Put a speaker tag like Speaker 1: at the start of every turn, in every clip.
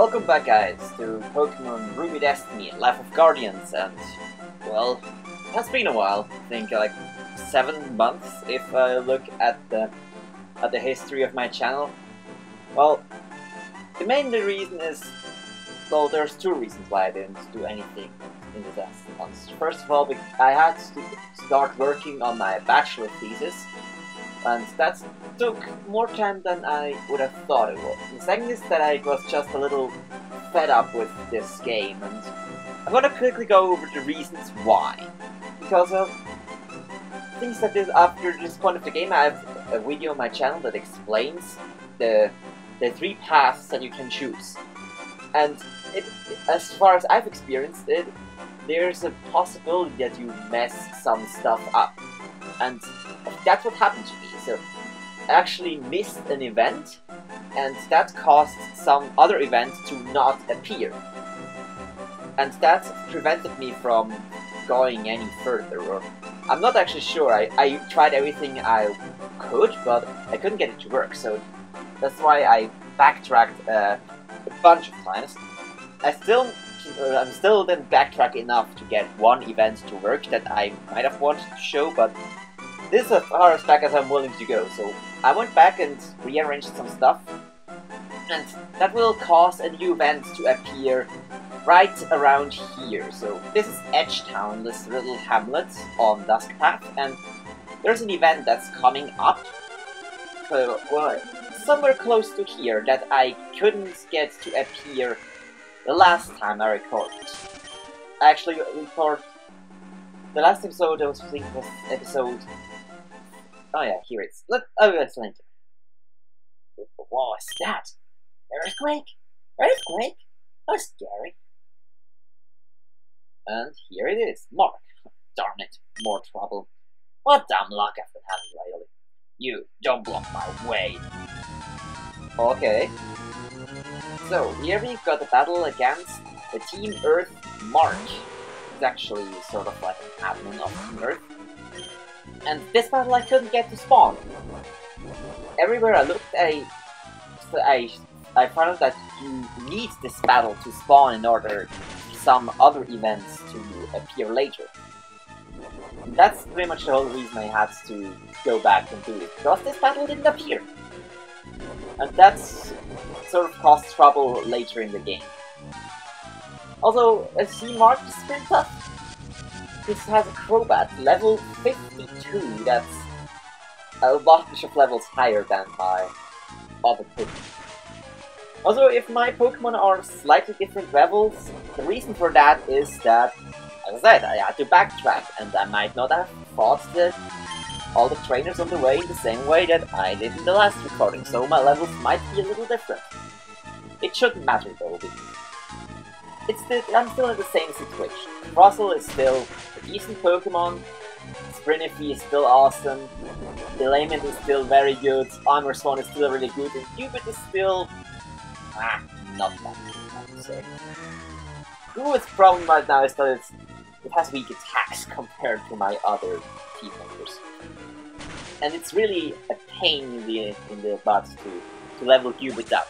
Speaker 1: Welcome back, guys, to Pokemon Ruby Destiny, Life of Guardians, and, well, it has been a while. I think like 7 months if I look at the history of my channel. Well, the main reason is, well, there's 2 reasons why I didn't do anything in the last months. First of all, I had to start working on my bachelor thesis, and that took more time than I would have thought it would. The second is that I was just a little fed up with this game, and I'm gonna quickly go over the reasons why. Because of things that after this point of the game, I have a video on my channel that explains the 3 paths that you can choose. And as far as I've experienced it, there's a possibility that you mess some stuff up. And that's what happened to me. So I actually missed an event, and that caused some other event to not appear. And that prevented me from going any further, or I'm not actually sure. I tried everything I could, but I couldn't get it to work, so that's why I backtracked a bunch of times. I'm still didn't backtrack enough to get one event to work that I might have wanted to show, but this is as far as back as I'm willing to go. So I went back and rearranged some stuff, and that will cause a new event to appear right around here. So this is Edgetown, this little hamlet on Dusk Path, and there's an event that's coming up, well, somewhere close to here that I couldn't get to appear the last time I recorded. I actually recorded the last episode. I think was episode. Oh yeah, here it's. Let's link it. What was that? Earthquake? Earthquake? How scary. And here it is. Mark. Darn it. More trouble. What dumb luck I've been having lately. You, don't block my way. Okay. So, here we've got a battle against the Team Earth Mark. It's actually sort of like an admin of Team Earth. And this battle I couldn't get to spawn. Everywhere I looked, I found out that you need this battle to spawn in order for some other events to appear later. And that's pretty much the whole reason I had to go back and do it, because this battle didn't appear. And that's sort of caused trouble later in the game. Also, a C Mark is pretty tough. This has a Crobat, level 52, that's a bunch of levels higher than my other Pokemon. Also, if my Pokemon are slightly different levels, the reason for that is that, as I said, I had to backtrack, and I might not have fought all the trainers on the way in the same way that I did in the last recording, so my levels might be a little different. It shouldn't matter though, I'm still in the same situation. Russell is still a decent Pokemon, Sprinify is still awesome, Delayment is still very good, Armor Swan is still really good, and Cupid is still... not that good, I would say. Cupid's problem right now is that it has weak attacks compared to my other team members. And it's really a pain in the butt to level Cupid up.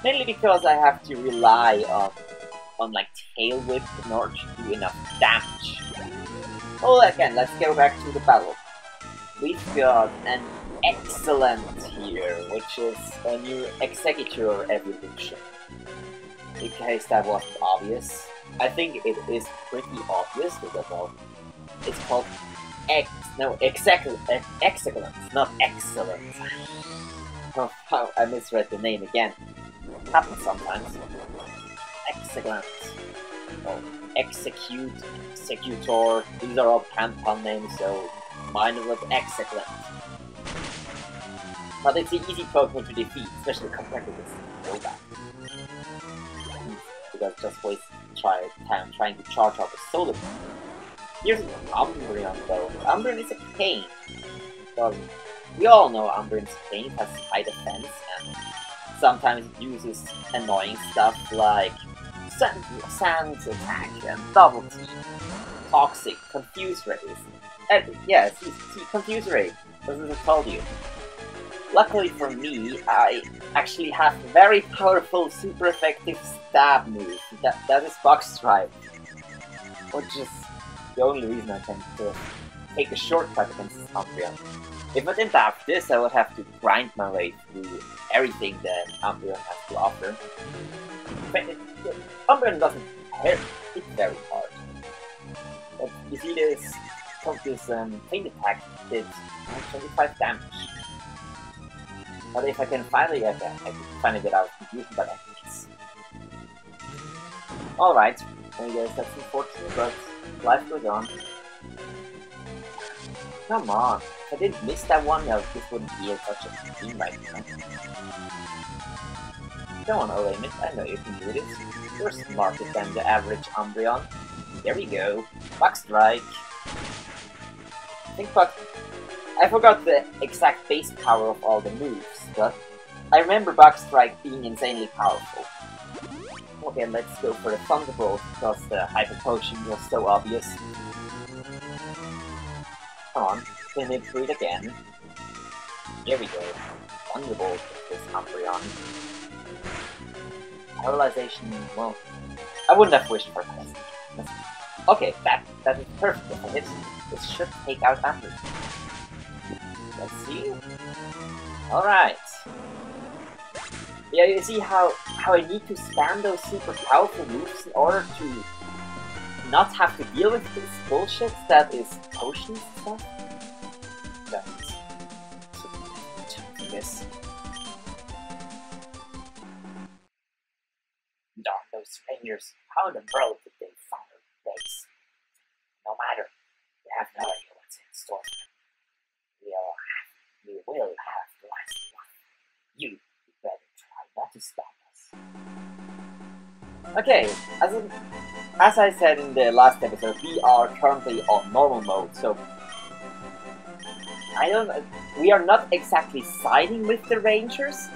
Speaker 1: Mainly because I have to rely on like Tail Whip in order to do enough damage. Well, again, let's go back to the battle. We've got an Excellent here, which is a new Executor evolution. In case that wasn't obvious. I think it is pretty obvious because, well, it's called Excellence, not Excellent. Oh, I misread the name again. Happens sometimes. Excellent. Oh, Executor. These are all pun names, so mine was Excellent. But it's an easy Pokemon to defeat, especially compared to this Crobat. Because just waste time trying to charge up a Solar Beam. Here's an Umbreon though. Umbreon is a pain. Because we all know Umbreon's pain has high defense, and sometimes it uses annoying stuff like Sand Attack and Double T, Toxic, Confuse Ray. Yeah, see, Confuse Ray. This is what I told you. luckily for me, I actually have a very powerful, super effective stab move. That is Bug Strike, which is the only reason I can take a shortcut against this Umbreon. If I didn't have this, I would have to grind my way through everything that Umbreon has to offer. Umbreon doesn't hit very hard. But you see this feint attack did 25 damage. But if I can finally get out of confusion, but I think it's... Alright, I guess that's unfortunate, but life goes on. Come on, if I didn't miss that one, no, this wouldn't be such a team right now. Come on, Olamid, I know you can do this. You're smarter than the average Umbreon. There we go. Bug Strike. I forgot the exact base power of all the moves, but I remember Bug Strike being insanely powerful. Okay, let's go for the Thunderbolt, because the Hyper Potion was so obvious. Come on, can it breathe again? Here we go. Thunderbolt with this Umbreon. Paralyzation, well, I wouldn't have wished for that. Okay, that is perfect if I hit. This should take out Umbreon. Let's see. Alright. Yeah, you see how I need to spam those super powerful moves in order to not have to deal with this bullshit that is potion stuff? That's... This. Darn those rangers. How in the world did they find our base? No matter. We have no idea what's in store. We will have the last one. You better try not to stop us. Okay, as I said in the last episode, we are currently on normal mode, so we are not exactly siding with the Rangers,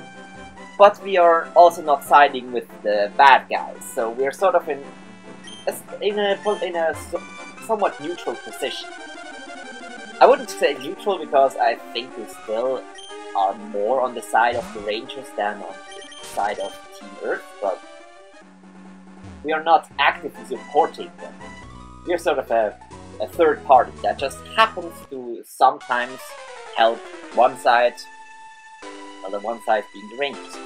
Speaker 1: but we are also not siding with the bad guys. So we're sort of in a somewhat neutral position. I wouldn't say neutral because I think we still are more on the side of the Rangers than on the side of Team Earth, but we are not actively supporting them. We're sort of a third party that just happens to sometimes help one side, well, the one side being the Rangers.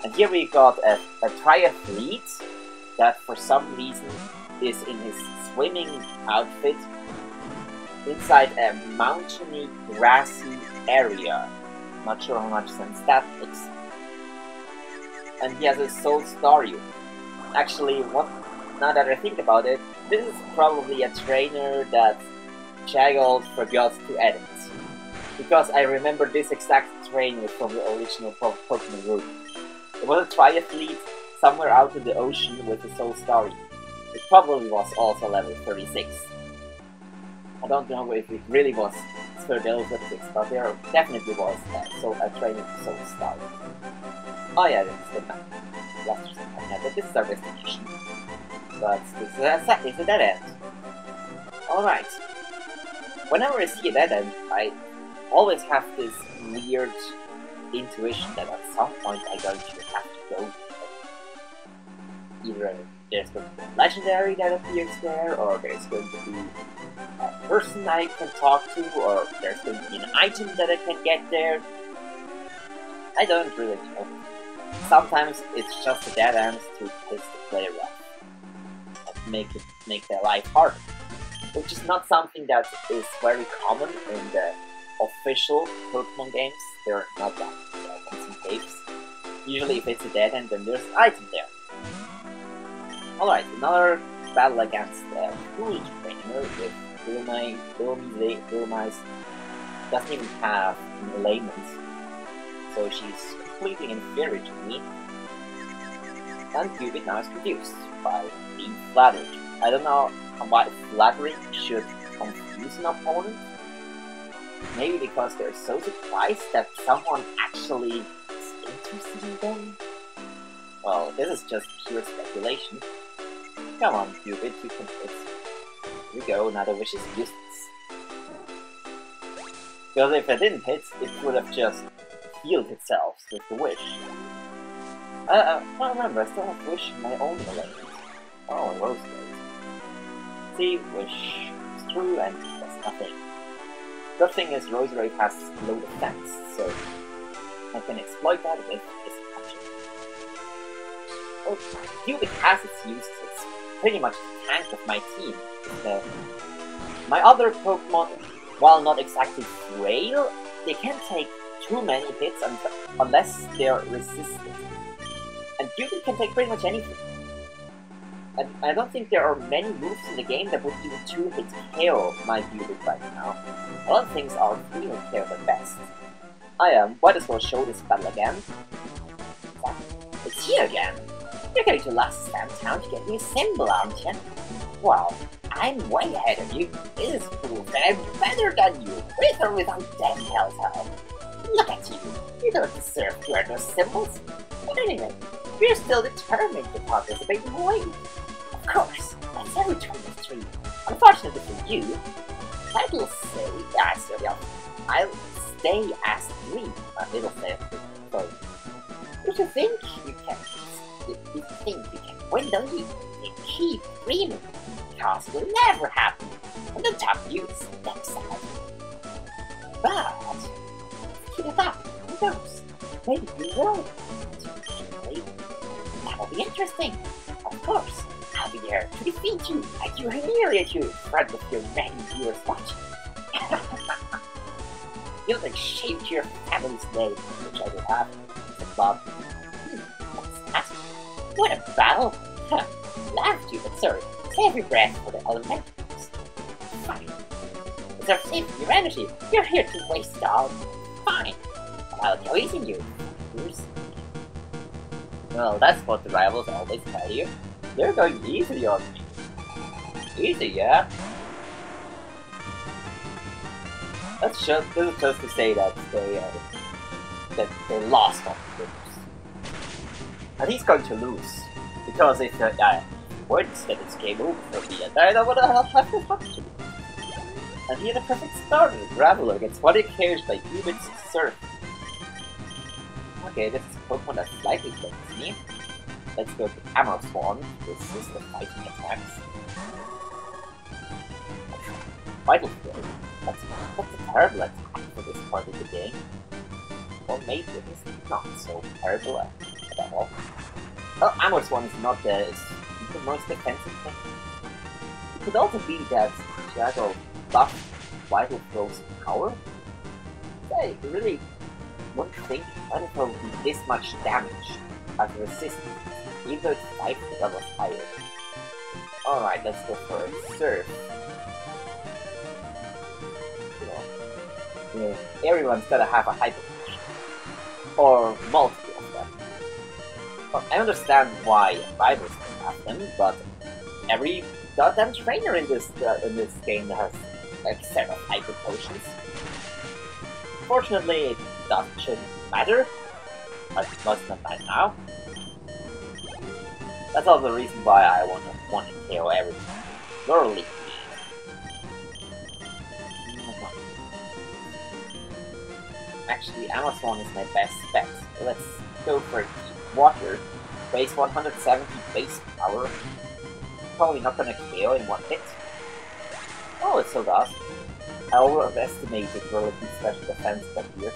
Speaker 1: And here we got a triathlete that for some reason is in his swimming outfit inside a mountainy, grassy area. Not sure how much sense that makes. And he has a Soul Staryu. Actually, now that I think about it, this is probably a trainer that Jaggold forgot to edit. Because I remember this exact trainer from the original Pokemon group. It was a triathlete somewhere out in the ocean with a Soul Staryu. It probably was also level 36. I don't know if it really was level 36, but there definitely was a trainer with Soul Staryu. Oh yeah, this is the map. But this is our destination. But it's a dead end. Alright. Whenever I see a dead end, I always have this weird intuition that at some point I'm going to have to go. Either there's going to be a legendary that appears there, or there's going to be a person I can talk to, or there's going to be an item that I can get there. I don't really know. Sometimes it's just a dead end to piss the player off and make their life harder, which is not something that is very common in the official Pokemon games. They're not that in caves. Usually, if it's a dead end, then there's an item there. Alright, another battle against a cool trainer with Wilmize doesn't even have an layman, so she's completely inferior to me. And Cupid now is confused by being flattered. I don't know why flattering should confuse an opponent. Maybe because they're so surprised that someone actually is interested in them? Well, this is just pure speculation. Come on, Cupid, you can fix it. Here we go, now the wish is useless. Because if I didn't hit, it would have just healed itself with the wish. I remember, I still have wish in my own relation. Oh, rose gold. See, wish is true and does nothing. Good thing is Rosary has low defense, so I can exploit that with this action. Well, Cubit has its uses. It's pretty much the tank of my team. My other Pokemon, while not exactly frail, they can't take too many hits unless they're resistant. And Cubit can take pretty much anything. And I don't think there are many moves in the game that would even 2-hit KO my Cubit right now. A lot of things are 3-hit KO at best. Might as well show this battle again. It's here again! You're going to Last Stand Town to get me a symbol, aren't you? Well, I'm way ahead of you. This is proof that I'm better than you, with or without damn hell's help. Look at you. You don't deserve to earn those symbols. But anyway, you're still determined to participate in the league. Of course, that's every tournament stream. Unfortunately for you, I'll stay as 3. It'll stay as 3. So, if you think you can win the league, you keep dreaming, because it will never happen, and the top views next time. But, keep it up, who knows? Maybe you will. That will be interesting. Of course, I'll be there to defeat you and you humiliate you in front of your many viewers watching. You'll like shave to your family's name, which I will have. It's a Bob. What's that? What a battle! Laughed you, but sorry. Save your breath for the elementals. Fine. Instead of saving your energy, you're here to waste it all. Fine. But I'll go easy on you. Well, that's what the rivals always tell you. They're going easy on me. Easy, yeah? This is just to say that they lost on the games. And he's going to lose. Because if words that it's game over for me, and I don't want to have to talk to him. And he had a perfect start with Graveler against what he cares by Cubit's Surf. Okay, this is a Pokemon that slightly threatens me. Let's go to Hammer Swan to resist the fighting attacks. Vital Field. That's a terrible attack for this part of the game. Or maybe it is not so terrible at all. Well, Hammer Swan is not the most defensive thing. It could also be that Shadow buff Vital Flow's power. I really wouldn't think Vital would do this much damage as a resistance, even though it's 5 levels higher. Alright, let's go for a Surf. You know, everyone's gotta have a Hyper Punch. Or multiple of them. Well, I understand why Rivals can have them, but every goddamn trainer in this game has like 7 Hyper Potions. Fortunately, that shouldn't matter, but it must not matter now. That's also the reason why I want to KO everything. Thoroughly. Actually, Amazon is my best bet. So let's go for Water. Base 170 base power. Probably not gonna KO in one hit. Oh, it still does. I overestimated relative special defense that years.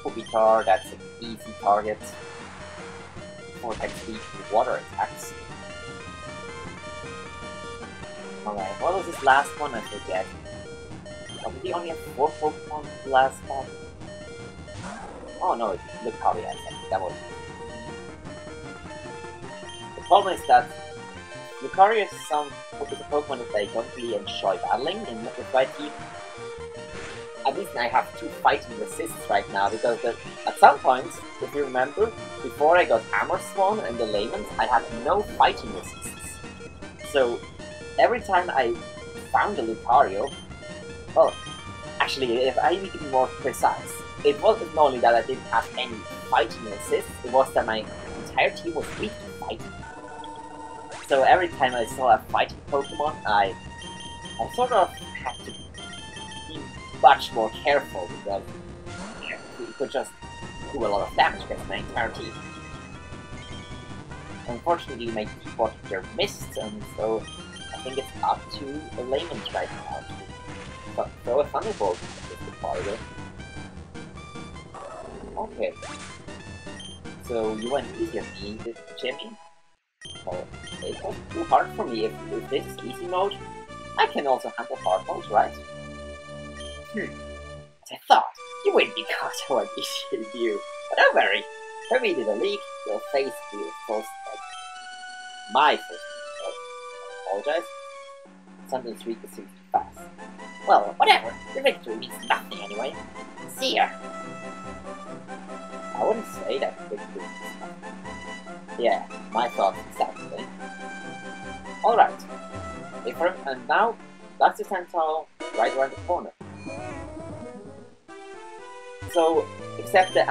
Speaker 1: Pupitar, that's an easy target. 4x speed to water attacks. Alright, what was this last one? I forget. Oh, did he only have 4 Pokemon last one? Oh no, Lucario has that was. The problem is that Lucario is a Pokemon that I don't really enjoy battling with my team. At least I have 2 fighting resists right now, because at some point, if you remember, before I got Hammer Swan and the Layman, I had no fighting resists. So, every time I found a Lucario, well, actually, if I need to be more precise, it wasn't only that I didn't have any fighting resists, it was that my entire team was weak to fighting. So every time I saw a fighting Pokemon, I sort of had to be much more careful, because could just do a lot of damage against my entire team. Unfortunately, my keyboard here missed, and so I think it's up to the layman right now to throw a thunderbolt at the target. Okay. So you went easy on me, Jimmy? Well, it was too hard for me. If this is easy mode, I can also handle hard mode, right? As I thought, you win because I won't issue you. But don't worry, when we do the league, you'll face the first, my first mistake. I apologize. Sentence 3 is too fast. Well, whatever, the victory means nothing anyway. See ya! I wouldn't say that victory means nothing. Yeah, my thoughts exactly. Alright, and now, that's the Centaur right around the corner. So, except the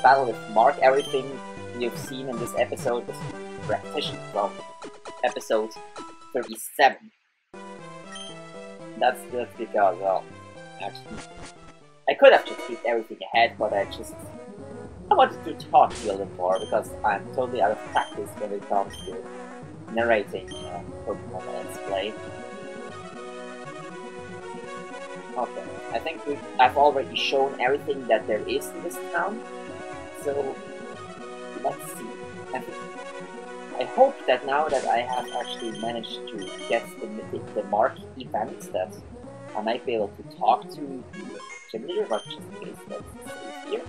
Speaker 1: battle with Mark, everything you've seen in this episode was repetition from episode 37. That's because, well, actually, I could have just skipped everything ahead, but I wanted to talk to you a little more because I'm totally out of practice when it comes to narrating Pokemon Let's Play. Okay, I think I've already shown everything that there is in this town, so let's see. I hope that now that I have actually managed to get the Mark events, that I might be able to talk to the gym leader, but just in case, let's see here.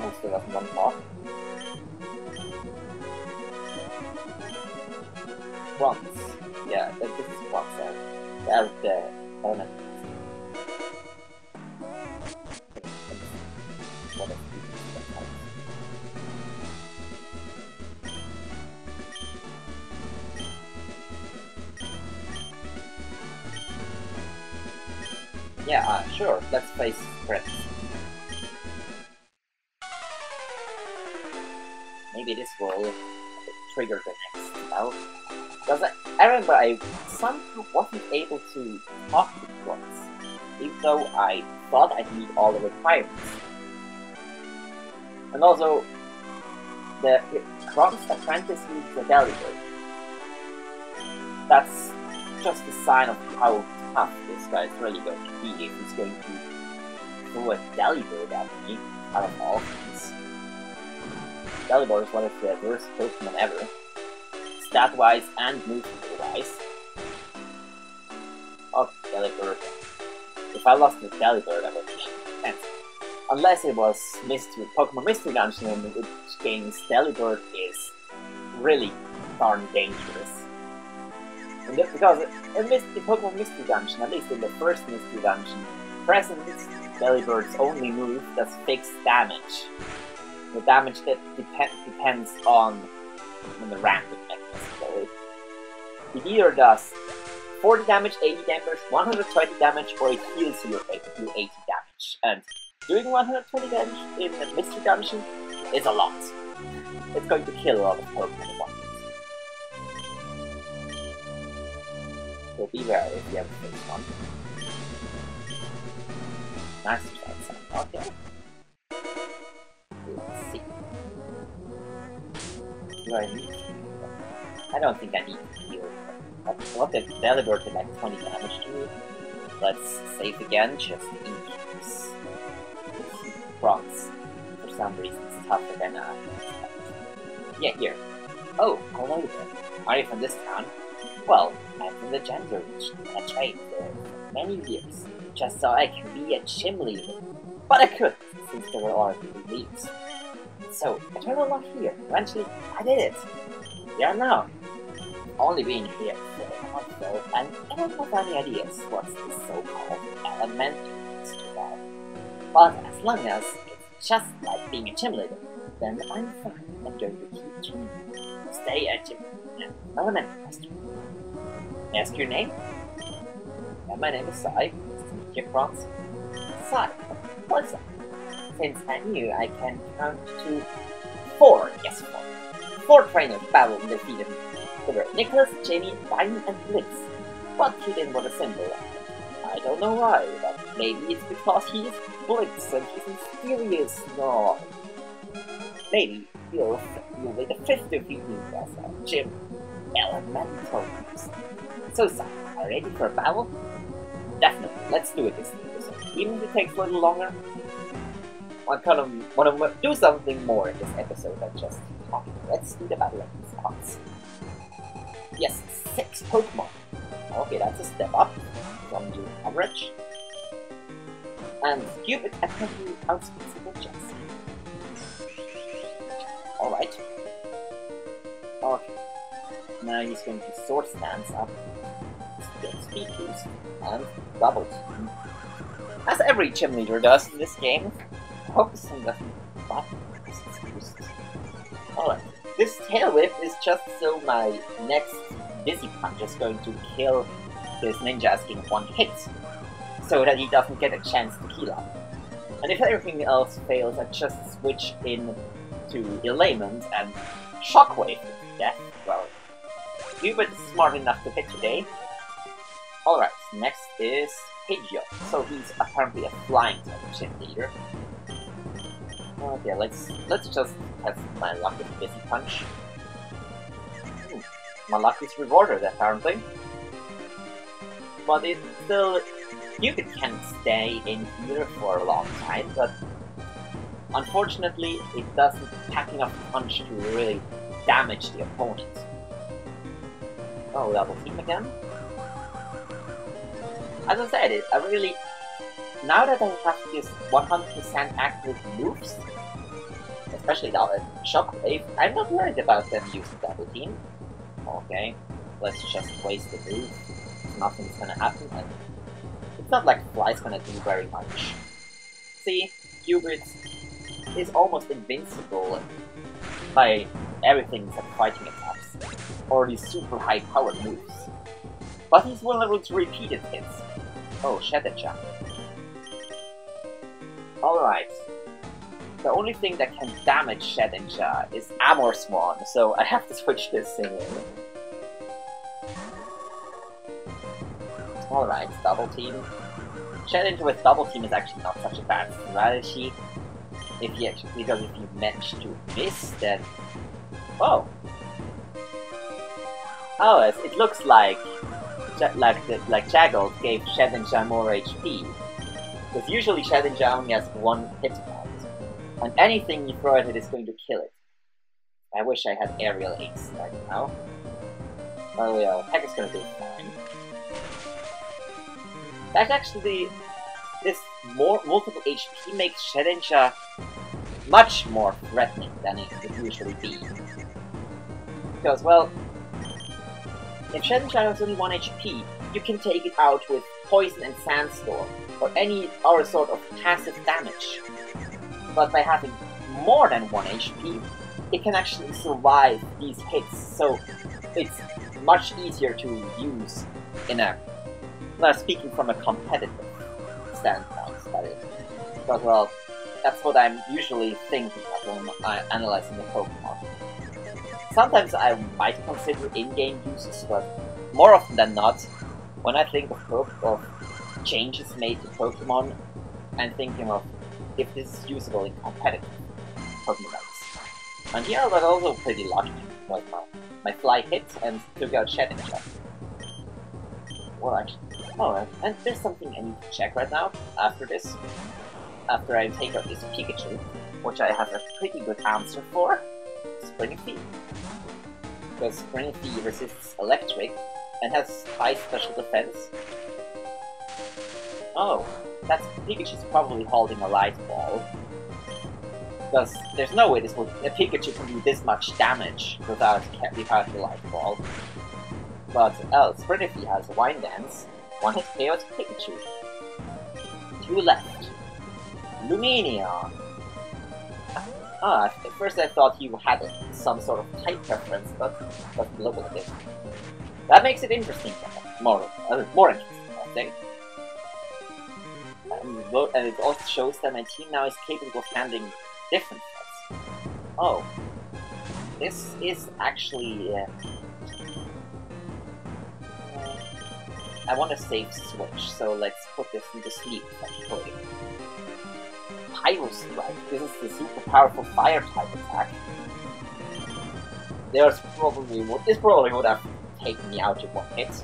Speaker 1: Oh, still doesn't want to talk. Bronze. Yeah, this is bronze. The element. What is yeah, sure. Let's face friends. Maybe this will trigger the next spell. Because I remember I somehow wasn't able to talk to Bronze, even though I thought I'd meet all the requirements. And also, the Bronze apprentice needs a Delibird. That's just a sign of how tough this guy is really going to be if he's going to throw a Delibird at me out of all things. Delibird is one of the worst Pokemon ever, stat-wise and movement-wise. Oh, Delibird. If I lost the Delibird, I would be offensive. Unless it was Pokemon Mystery Dungeon, in which games Delibird is really darn dangerous. And because in Pokemon Mystery Dungeon, at least in the first Mystery Dungeon, present Delibird's only move does fixed damage. The damage that depends on the random mechanism. So it either does 40 damage, 80 damage, 120 damage, or it heals you 80 damage. And doing 120 damage in the Mystery Dungeon is a lot. It's going to kill a lot of Pokemon at once. So beware if you ever face one. Nice shot, okay. Let's see. Do I need to? I don't think I need to heal. I want the Delibird to like 20 damage to me. Let's save again, just in case. Bronze. For some reason it's tougher than I expected. Yeah, here. Oh, hello there. Are you from this town? Well, I'm from the Gender region. I trained there for many years, just so I can be a gym leader. But I couldn't, since there were already leaves. So, I trained a lot here. Eventually, I did it. Yeah, now. Only being here for a month though, and I don't have any ideas what's this so-called elemental mystery about. But as long as it's just like being a gym leader, then I'm fine. I'm going to keep training. Stay a gym leader. Elemental mystery. May I ask your name? Yeah, my name is Sai. Nice to meet you, Bronze. Sai, what's up? Since I knew I can count to 4, yes 4. 4 trainers battled and defeated me. They were Nicholas, Jamie, Ryan, and Blitz. But you didn't want a symbol. I I don't know why, but maybe it's because he's Blitz and he's mysterious. No. Maybe you'll be the fifth defeating as a gym elemental beast. So, Sai, are you ready for a battle? Definitely, let's do it this episode. Even if it takes a little longer, I kind of want to do something more in this episode than just talking. Let's do the battle like these parts. Yes, 6 Pokemon. Okay, that's a step up from the average. And Cupid apparently outspeeds the ninjas. Alright. Okay. Now he's going to Sword Stance up. Get speed boost. And double team. As every gym leader does in this game. Focusing the button boost. Alright. This Tail Whip is just so my next Dizzy Punch is going to kill this ninja in one hit. So that he doesn't get a chance to heal up. And if everything else fails, I just switch in to Element and Shockwave to death. Well, Cupid is smart enough to hit today. Alright, next is Pidgeot. So he's apparently a flying type gym leader. Okay, let's just test my luck with Busy Punch. My luck is rewarded apparently. But it's still... Cupid can stay in here for a long time, but unfortunately it doesn't pack enough punch to really damage the opponent. Oh, double team again? As I said, I really... Now that I have this 100% accurate moves, especially the Shockwave, I'm not worried about them using double team. Okay, let's just waste the move. Nothing's gonna happen, and it's not like Fly's gonna do very much. See, Cupid is almost invincible by everything except fighting attacks, or these super high powered moves. But he's vulnerable to repeated hits. Oh, Shadow Jump. Alright. The only thing that can damage Shedinja is Amor Swan, so I have to switch this thing in. Alright, double team. Shedinja with double team is actually not such a bad strategy. Because if you manage to miss, then... Oh! Oh, it looks like Jaggle gave Shedinja more HP. Because usually Shedinja only has 1 hit point. And anything you throw at it is going to kill it. I wish I had Aerial Ace right now. Oh yeah, Heck is gonna do fine. That's actually this multiple HP makes Shedinja much more threatening than it would usually be. Because, well, if Shedinja has only 1 HP, you can take it out with Poison and Sandstorm, or any other sort of passive damage. But by having more than 1 HP, it can actually survive these hits, so it's much easier to use in a... Well, speaking from a competitive standpoint, that is. Because, well, that's what I'm usually thinking of when I'm analyzing the Pokemon. Sometimes I might consider in-game uses, but more often than not, when I think of changes made to Pokemon, I'm thinking of if this is usable in competitive Pokemon battles. And here I was also pretty lucky with my Fly hit and took out Shedinja. Well, actually, oh, and there's something I need to check right now, after this. After I take out this Pikachu, which I have a pretty good answer for. Springy. Because Springy resists electric and has high special defense. Oh, that's Pikachu's probably holding a light ball. Because there's no way a Pikachu can do this much damage without the light ball. But Springy has Wine Dance, 1 hit KO to Pikachu. 2 left. Lumineon. At first I thought he had some sort of type preference, but look at it. That makes it interesting, more interesting, I think. And it also shows that my team now is capable of handling different threats. Oh, this is actually... I want a safe switch, so let's put this into sleep. FiboSai. This is the super powerful fire type attack. This probably would have taken me out in one hit.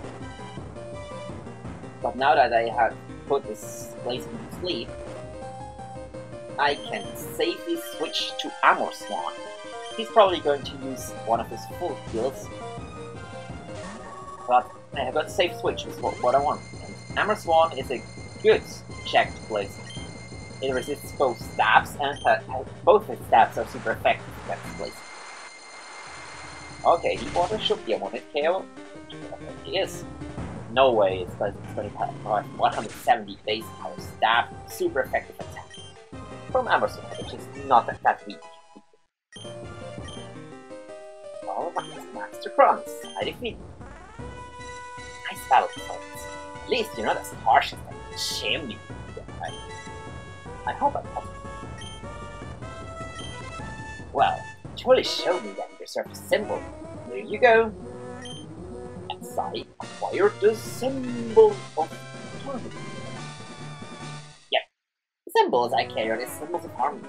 Speaker 1: But now that I have put this place into sleep, I can safely switch to Armor Swan. He's probably going to use one of his full skills. But I have got a safe switch, is what I want. And Armor Swan is a good checked place. It resists both stabs, and both his stabs are super effective against this place. Okay, the water should be a one-hit KO. It is. No way, it's 25, 170 base power stab, super effective attack. From Amazon, which is not that weak. Oh, Master Krons, I defeat. Nice battle performance. At least you're not as harsh as that chimney. I hope I'm not. Well, it really showed me that you deserve a symbol. There you go. And Sai acquired the symbol of harmony. Yep, the symbols I carry are the symbols of harmony.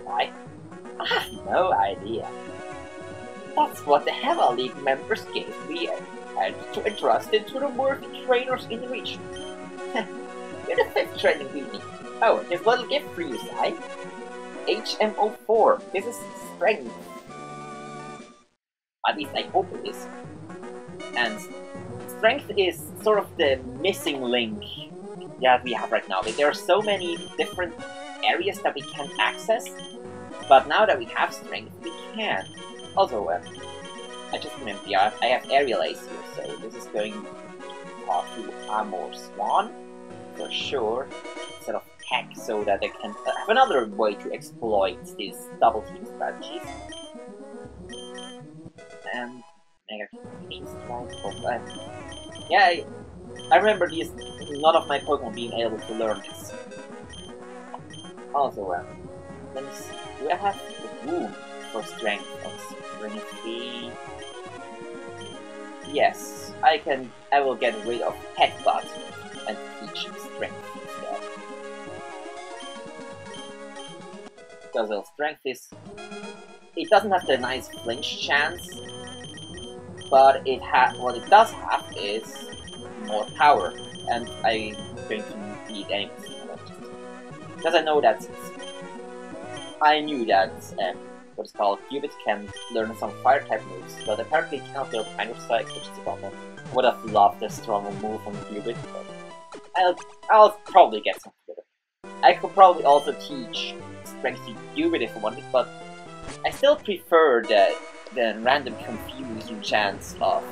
Speaker 1: Why? I have no idea. That's what the Heva League members gave me and to entrust it to the worthy trainers in the region. You're the 5th training we need. Oh, here's a little gift for you, Sai. HMO4. This is strength. At least I hope it is. And strength is sort of the missing link that we have right now. There are so many different areas that we can't access, but now that we have strength, we can. Also, I just remember, yeah, I have aerial ace here, so this is going to talk to Armor Swan for sure, instead of Heck, so that I can have another way to exploit these double team strategies. And Mega King Strike. Yeah, I remember these. None of my Pokemon being able to learn this. Also, let me see. Do I have the wound for strength on Spring? Yes, I will get rid of Headbutt and teach strength instead. Because strength is. It doesn't have the nice flinch chance, but what it does have is more power, and I'm going to need enemies. Because I know that I knew that what's called Cubit can learn some fire type moves, but apparently it cannot learn FiboSai, which is a bummer. Would have loved a stronger move from Cubit, but I'll probably get something with it. I could probably also teach strength to Cubit if I wanted, but I still prefer the random confusion chance of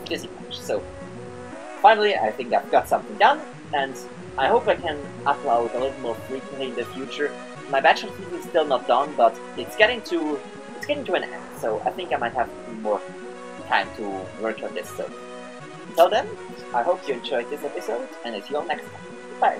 Speaker 1: Dizzy Punch. So finally, I think I've got something done, and I hope I can upload a little more frequently in the future. My bachelor thesis is still not done, but it's getting to an end, so I think I might have more time to work on this. So until then, I hope you enjoyed this episode, and I'll see you all next time. Bye.